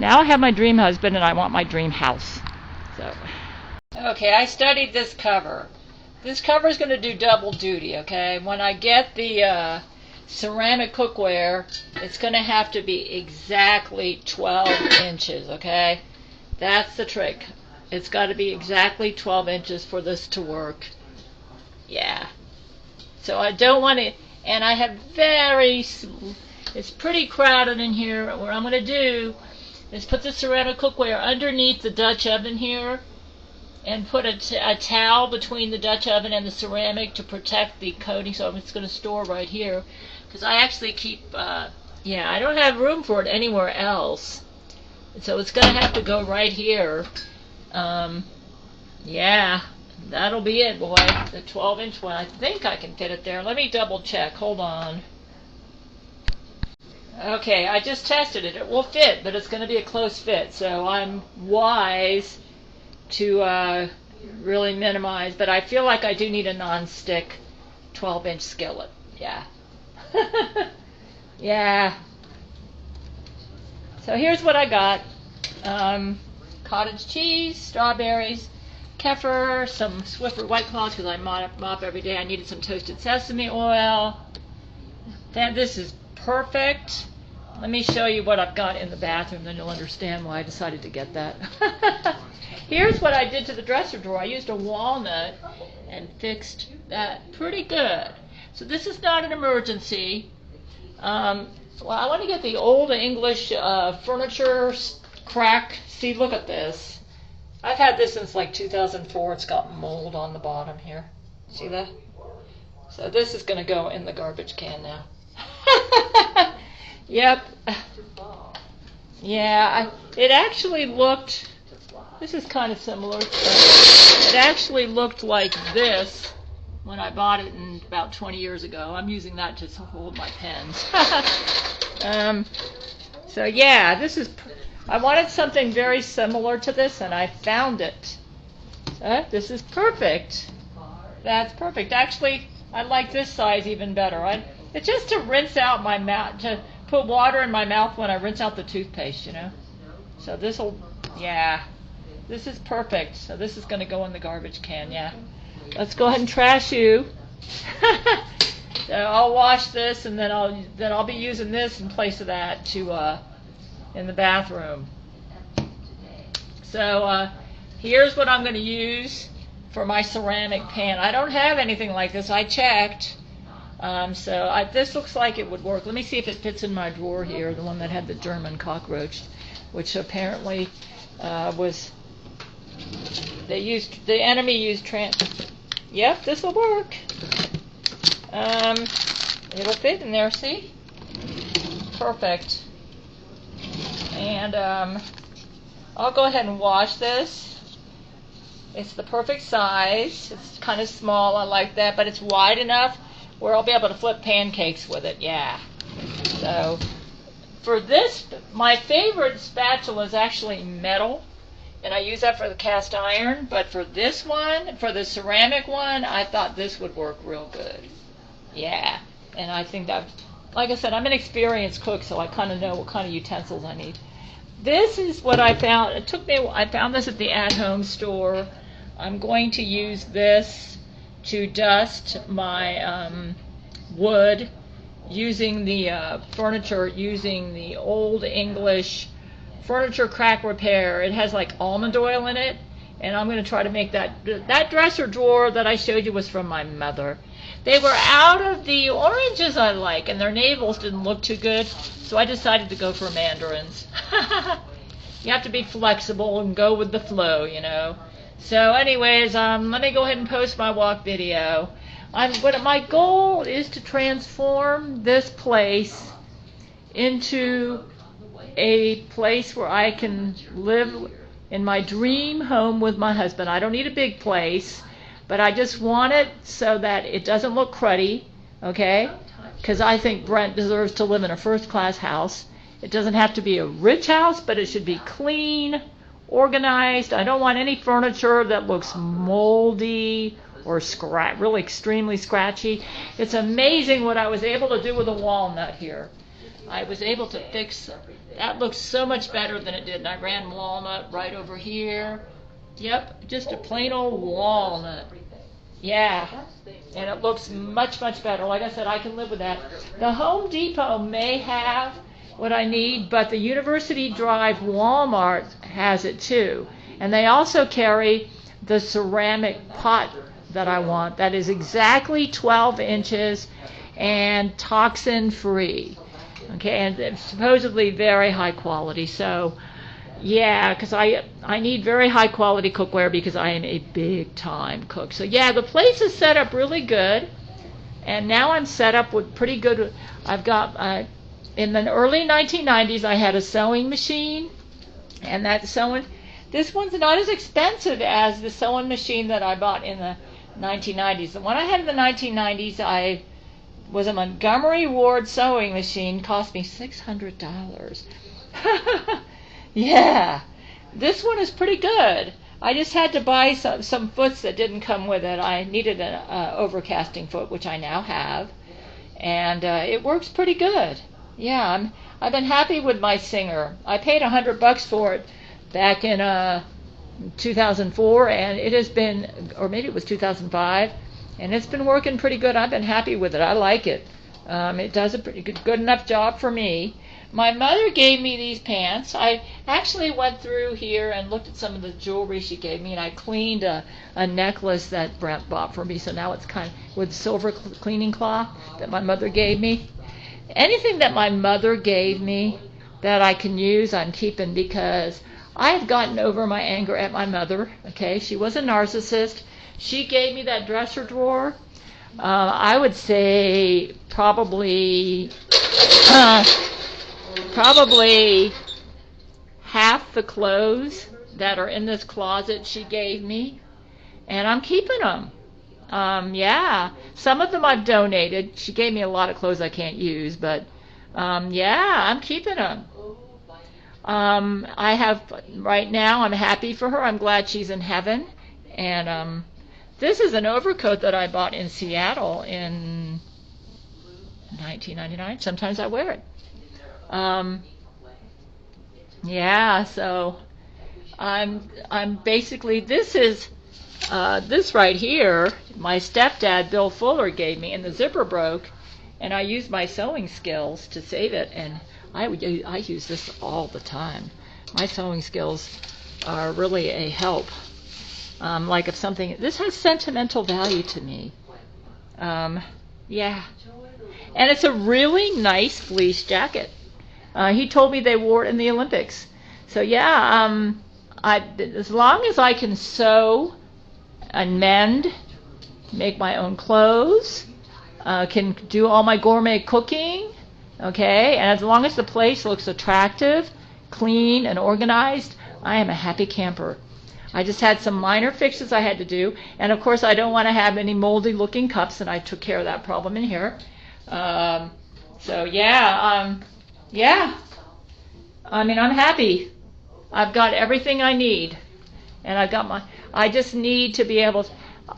Now I have my dream husband and I want my dream house. So, okay, I studied this cover. This cover is going to do double duty, okay? When I get the ceramic cookware, it's going to have to be exactly 12 inches, okay? That's the trick. It's got to be exactly 12 inches for this to work. Yeah. So I don't want to, and I have it's pretty crowded in here. What I'm going to do is put the ceramic cookware underneath the Dutch oven here and put a towel between the Dutch oven and the ceramic to protect the coating, so it's going to store right here. Because I actually keep, I don't have room for it anywhere else. So it's going to have to go right here. Yeah, that'll be it, boy. The 12-inch one. I think I can fit it there. Let me double check. Hold on. Okay, I just tested it. It will fit, but it's going to be a close fit. So I'm wise to really minimize. But I feel like I do need a non-stick 12-inch skillet. Yeah. Yeah. So here's what I got. Cottage cheese, strawberries, kefir, some Swiffer White Claws because I mop every day. I needed some toasted sesame oil. Then this is perfect. Let me show you what I've got in the bathroom, then you'll understand why I decided to get that. Here's what I did to the dresser drawer. I used a walnut and fixed that pretty good. So this is not an emergency. Well, I want to get the old English furniture crack. See, look at this. I've had this since like 2004. It's got mold on the bottom here. See that? So this is going to go in the garbage can now. Yep. Yeah, it actually looked, this is kind of similar. It actually looked like this when I bought it about 20 years ago. I'm using that to hold my pens. So yeah, I wanted something very similar to this, and I found it. This is perfect. That's perfect. Actually, I like this size even better. It's just to rinse out my mouth, to put water in my mouth when I rinse out the toothpaste, you know. So this is perfect. So this is going to go in the garbage can, yeah. Let's go ahead and trash you. So I'll wash this, and then I'll be using this in place of that in the bathroom. So here's what I'm going to use for my ceramic pan. I don't have anything like this. I checked. This looks like it would work. Let me see if it fits in my drawer here, the one that had the German cockroach, which apparently the enemy used Yep, this will work. It'll fit in there, see? Perfect. And I'll go ahead and wash this. It's the perfect size. It's kind of small, I like that, but it's wide enough where I'll be able to flip pancakes with it, yeah. So for this, my favorite spatula is actually metal, and I use that for the cast iron, but for this one, for the ceramic one, I thought this would work real good. Yeah, and I think that, like I said, I'm an experienced cook, so I kind of know what kind of utensils I need. This is what I found. I found this at the at-home store. I'm going to use this to dust my wood using the furniture, using the old English furniture crack repair. It has like almond oil in it, and I'm going to try to make that dresser drawer that I showed you was from my mother. They were out of the oranges I like, and their navels didn't look too good, so I decided to go for mandarins. You have to be flexible and go with the flow, you know. So anyways, let me go ahead and post my walk video. My goal is to transform this place into a place where I can live in my dream home with my husband. I don't need a big place, but I just want it so that it doesn't look cruddy, okay? Because I think Brent deserves to live in a first-class house. It doesn't have to be a rich house, but it should be clean, organized. I don't want any furniture that looks moldy or really extremely scratchy. It's amazing what I was able to do with a walnut here. I was able to fix, that looks so much better than it did. And I ran walnut right over here. Yep, just a plain old walnut. Yeah, and it looks much, much better. Like I said, I can live with that. The Home Depot may have what I need, but the University Drive Walmart has it too. And they also carry the ceramic pot that I want. That is exactly 12 inches and toxin free. Okay, and it's supposedly very high quality. So yeah, because I need very high quality cookware because I am a big time cook. So yeah, the place is set up really good, and now I'm set up with pretty good. I've got in the early 1990s I had a sewing machine, and that sewing. This one's not as expensive as the sewing machine that I bought in the 1990s. The one I had in the 1990s, I was a Montgomery Ward sewing machine. Cost me $600. Yeah, this one is pretty good. I just had to buy some foots that didn't come with it. I needed an overcasting foot, which I now have, and it works pretty good. Yeah, I've been happy with my Singer. I paid $100 for it back in 2004, and it has been, or maybe it was 2005, and it's been working pretty good. I've been happy with it. I like it. It does a pretty good enough job for me. My mother gave me these pants. I actually went through here and looked at some of the jewelry she gave me, and I cleaned a necklace that Brent bought for me, so now it's kind of with silver cleaning cloth that my mother gave me. Anything that my mother gave me that I can use, I'm keeping, because I have gotten over my anger at my mother. Okay, she was a narcissist. She gave me that dresser drawer. I would say probably half the clothes that are in this closet she gave me, and I'm keeping them. Yeah, some of them I've donated. She gave me a lot of clothes I can't use, but yeah, I'm keeping them. I have, right now, I'm happy for her. I'm glad she's in heaven. And this is an overcoat that I bought in Seattle in 1999. Sometimes I wear it. Yeah, so I'm basically, this is this right here, my stepdad Bill Fuller gave me, and the zipper broke, and I used my sewing skills to save it, and I use this all the time. My sewing skills are really a help. Like if something, this has sentimental value to me. Yeah, and it's a really nice fleece jacket. He told me they wore it in the Olympics. So yeah, as long as I can sew and mend, make my own clothes, can do all my gourmet cooking, okay, and as long as the place looks attractive, clean, and organized, I am a happy camper. I just had some minor fixes I had to do, and of course I don't want to have any moldy looking cups, and I took care of that problem in here. So yeah, yeah, I mean, I'm happy. I've got everything I need, and I just need to be able to,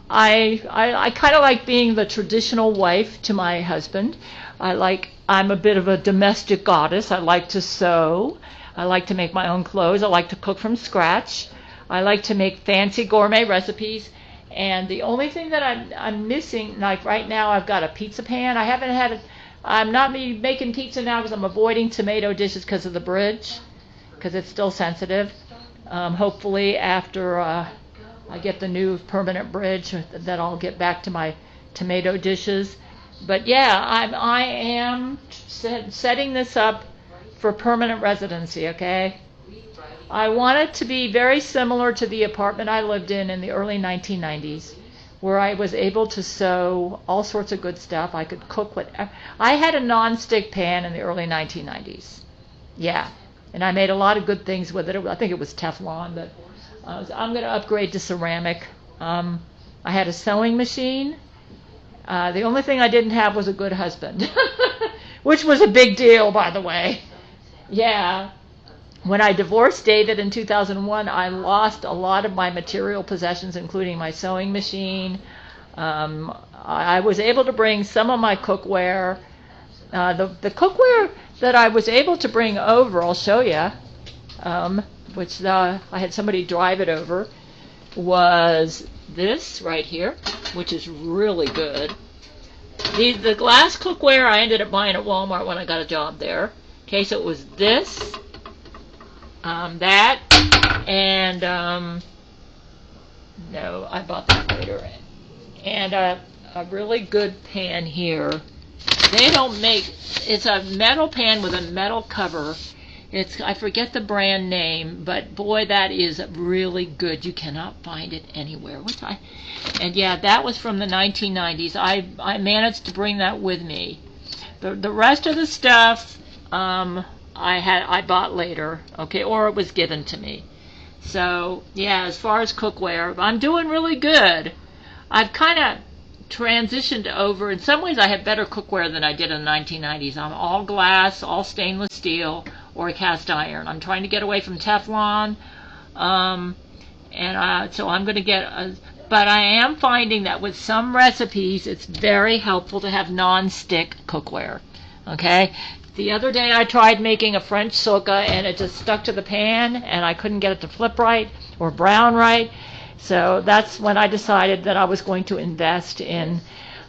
I kind of like being the traditional wife to my husband. I'm a bit of a domestic goddess. I like to sew. I like to make my own clothes. I like to cook from scratch. I like to make fancy gourmet recipes. And the only thing that I'm missing, like right now, I've got a pizza pan. I'm not making pizza now because I'm avoiding tomato dishes because of the bridge, because it's still sensitive. Hopefully after I get the new permanent bridge, that I'll get back to my tomato dishes. But yeah, I am setting this up for permanent residency, okay? I want it to be very similar to the apartment I lived in the early 1990s, where I was able to sew all sorts of good stuff. I could cook whatever. I had a non-stick pan in the early 1990s. Yeah, and I made a lot of good things with it. I think it was Teflon, but I'm going to upgrade to ceramic. I had a sewing machine. The only thing I didn't have was a good husband, which was a big deal, by the way. Yeah. When I divorced David in 2001, I lost a lot of my material possessions, including my sewing machine. I was able to bring some of my cookware. The that I was able to bring over, I'll show you, which I had somebody drive it over, was this right here, which is really good. The glass cookware I ended up buying at Walmart when I got a job there. Okay, so it was this, that, and no, I bought that later. And a really good pan here. They don't make, it's a metal pan with a metal cover. I forget the brand name, but boy, that is really good. You cannot find it anywhere. And yeah, that was from the 1990s. I managed to bring that with me. The rest of the stuff I bought later, okay, or it was given to me. So yeah, as far as cookware, I'm doing really good. I've kind of transitioned over. In some ways, I have better cookware than I did in the 1990s. I'm all glass, all stainless steel, or cast iron. I'm trying to get away from Teflon, so I'm going to get. But I am finding that with some recipes, it's very helpful to have non-stick cookware. Okay. The other day I tried making a French succa and it just stuck to the pan and I couldn't get it to flip right or brown right. So that's when I decided that I was going to invest in,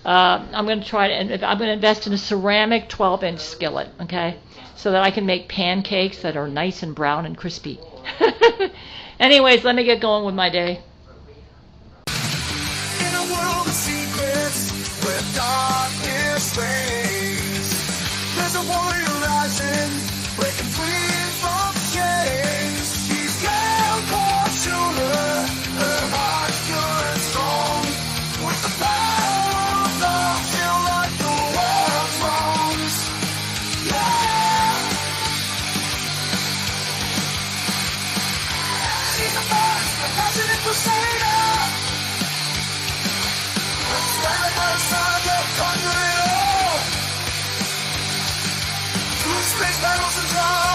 I'm going to invest in a ceramic 12-inch skillet, okay, so that I can make pancakes that are nice and brown and crispy. Anyways, let me get going with my day. In a world of secrets, where darkness reigns, there's a warrior rising, breaking free from chains. She's Gail Schuler, her heart pure and strong, with the power of love, she'll right the world's wrongs. Yeah! She's a first, a passionate crusader. Standing by the side, they'll conquer it all. Through space battles and trials.